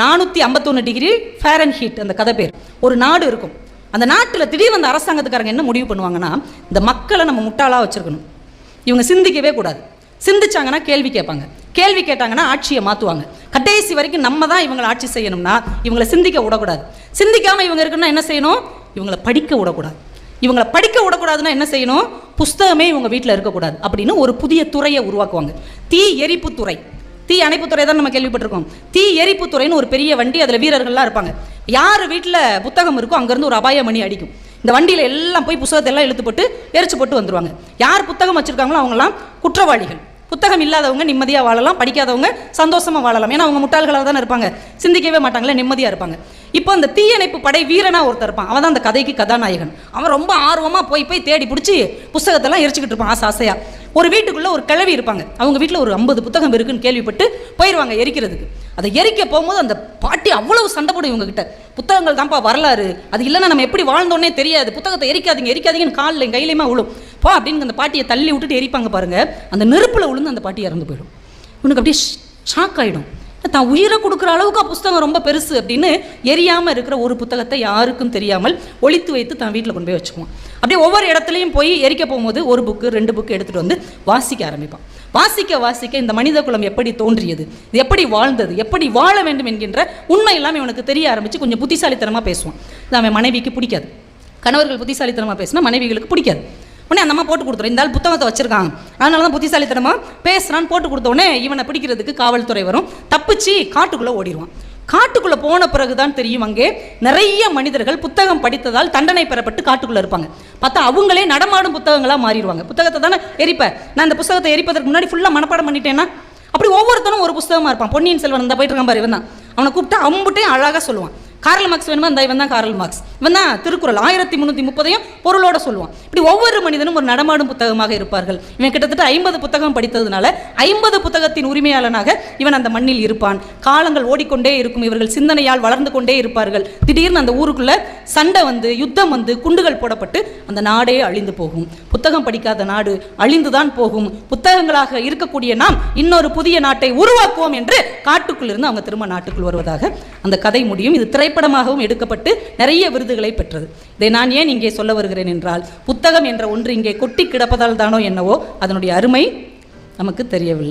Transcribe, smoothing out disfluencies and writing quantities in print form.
451 degree Fahrenheit அந்த கதை பேர். ஒரு நாடு இருக்கும். அந்த நாட்டில் திடீர்னு அந்த அரசாங்கத்துக்காரங்க என்ன முடிவு பண்ணுவாங்கன்னா, இந்த மக்களை நம்ம முட்டாளாக வச்சுருக்கணும், இவங்க சிந்திக்கவே கூடாது. சிந்திச்சாங்கன்னா கேள்வி கேட்பாங்க, கேள்வி கேட்டாங்கன்னா ஆட்சியை மாற்றுவாங்க. கடைசி வரைக்கும் நம்ம தான் இவங்களை ஆட்சி செய்யணும்னா இவங்களை சிந்திக்க விடக்கூடாது. சிந்திக்காமல் இவங்க இருக்குன்னா என்ன செய்யணும்? இவங்களை படிக்க விடக்கூடாது. இவங்களை படிக்க விடக்கூடாதுன்னா என்ன செய்யணும்? புஸ்தகமே இவங்க வீட்டில் இருக்கக்கூடாது அப்படின்னு ஒரு புதிய துறையை உருவாக்குவாங்க. தீ எரிப்பு துறை. தீ அணைப்புத்துறை தான் நம்ம கேள்விப்பட்டிருக்கோம். தீ எரிப்புத்துறைன்னு ஒரு பெரிய வண்டி, அதில் வீரர்கள்லாம் இருப்பாங்க. யார் வீட்டில் புத்தகம் இருக்கோ அங்கேருந்து ஒரு அபாய மணி அடிக்கும். இந்த வண்டியில் எல்லாம் போய் புத்தகத்தை எல்லாம் இழுத்து போட்டு எரிச்சு போட்டு வந்துடுவாங்க. யார் புத்தகம் வச்சுருக்காங்களோ அவங்களாம் குற்றவாளிகள். புத்தகம் இல்லாதவங்க நிம்மதியாக வாழலாம், படிக்காதவங்க சந்தோஷமாக வாழலாம். ஏன்னா அவங்க முட்டாள்களாக தானே இருப்பாங்க, சிந்திக்கவே மாட்டாங்களே, நிம்மதியாக இருப்பாங்க. இப்போ அந்த தீயணைப்பு படை வீரனாக ஒருத்தர் இருப்பான், அவன் தான் அந்த கதைக்கு கதாநாயகன். அவன் ரொம்ப ஆர்வமாக போய் தேடி பிடிச்சி புத்தகத்தெல்லாம் எரிச்சுக்கிட்டு இருப்பான் ஆசையாக. ஒரு வீட்டுக்குள்ளே ஒரு கிழவி இருப்பாங்க, அவங்க வீட்டில் ஒரு 50 புத்தகம் இருக்குன்னு கேள்விப்பட்டு போயிடுவாங்க எரிக்கிறதுக்கு. அதை எரிக்க போகும்போது அந்த பாட்டி அவ்வளவு சண்டை போடும் இவங்ககிட்ட. புத்தகங்கள் தான்ப்பா வரலாறு, அது இல்லைன்னா நம்ம எப்படி வாழ்ந்தோன்னே தெரியாது, புத்தகத்தை எரிக்காதீங்க எரிக்காதீங்கன்னு காலில் கையிலையுமா விழும் போ அப்படின்னு அந்த பாட்டியை தள்ளி விட்டுட்டு எரிப்பாங்க பாருங்க. அந்த நெருப்பில் விழுந்து அந்த பாட்டி இறந்து போயிடும். இவனுக்கு அப்படியே ஷாக் ஆகிடும். தான் உயிரை கொடுக்குற அளவுக்கு புத்தகம் ரொம்ப பெருசு அப்படின்னு எரியாமல் இருக்கிற ஒரு புத்தகத்தை யாருக்கும் தெரியாமல் ஒளித்து வைத்து தான் வீட்டில் கொண்டு போய் வச்சுக்குவான். அப்படியே ஒவ்வொரு இடத்துலையும் போய் எரிக்க போகும்போது 1 புக்கு 2 புக்கு எடுத்துகிட்டு வந்து வாசிக்க ஆரம்பிப்பான். வாசிக்க இந்த மனித குலம் எப்படி தோன்றியது, இது எப்படி வாழ்ந்தது, எப்படி வாழ வேண்டும் என்கின்ற உண்மை எல்லாமே இவனுக்கு தெரிய ஆரம்பித்து கொஞ்சம் புத்திசாலித்தனமாக பேசுவான். இது அவன் மனைவிக்கு பிடிக்காது. கணவர்கள் புத்திசாலித்தனமாக பேசினா மனைவிகளுக்கு பிடிக்காது. உடனே அந்த அம்மா போட்டு கொடுத்துரும், இந்த ஆள் புத்தகத்தை வச்சிருக்காங்க அதனால தான் புத்திசாலித்தனமாக பேசுகிறான்னு போட்டு கொடுத்த உடனே இவனை பிடிக்கிறதுக்கு காவல்துறை வரும். தப்பிச்சு காட்டுக்குள்ளே ஓடிடுவான். காட்டுக்குள்ளே போன பிறகு தான் தெரியும் அங்கே நிறைய மனிதர்கள் புத்தகம் படித்ததால் தண்டனை பெறப்பட்டு காட்டுக்குள்ளே இருப்பாங்க. பார்த்தா அவங்களே நடமாடும் புத்தகங்களாக மாறிடுவாங்க. புத்தகத்தை தானே எரிப்பேன் நான், இந்த புத்தகத்தை எரிப்பதற்கு முன்னாடி ஃபுல்லாக மனப்பாடம் பண்ணிட்டேன்னா அப்படி ஒவ்வொருத்தரும் ஒரு புத்தகமாக இருப்பான். பொன்னியின் செல்வன் இந்த போயிட்டு இருக்கான் பாரு, இவன் தான். அவனை கூப்பிட்டா அம்புட்டையும் அழகாக சொல்லுவான். கார்ல் மார்க்ஸ் வேணுமா, இந்த இவன் தான் கார்ல் மார்க்ஸ், இவன் தான் திருக்குறள் 1330 பொருளோட சொல்லுவான். இப்படி ஒவ்வொரு மனிதனும் ஒரு நடமாடும் புத்தகமாக இருப்பார்கள். இவன் கிட்டத்தட்ட 50 புத்தகம் படித்ததுனால 50 புத்தகத்தின் உரிமையாளனாக இவன் அந்த மண்ணில் இருப்பான். காலங்கள் ஓடிக்கொண்டே இருக்கும், இவர்கள் சிந்தனையால் வளர்ந்து கொண்டே இருப்பார்கள். திடீர்னு அந்த ஊருக்குள்ள சண்டை வந்து யுத்தம் வந்து குண்டுகள் போடப்பட்டு அந்த நாடே அழிந்து போகும். புத்தகம் படிக்காத நாடு அழிந்துதான் போகும். புத்தகங்களாக இருக்கக்கூடிய நாம் இன்னொரு புதிய நாட்டை உருவாக்குவோம் என்று காட்டுக்குள்ளிருந்து அவங்க திரும்ப நாட்டுக்குள் வருவதாக அந்த கதை முடியும். இது திரைப்படமாகவும் எடுக்கப்பட்டு நிறைய விருதுகளை பெற்றது. இதை நான் ஏன் இங்கே சொல்ல வருகிறேன் என்றால், புத்தகம் என்ற ஒன்று இங்கே கொட்டி கிடப்பதால் தானோ என்னவோ அதனுடைய அருமை நமக்கு தெரியவில்லை.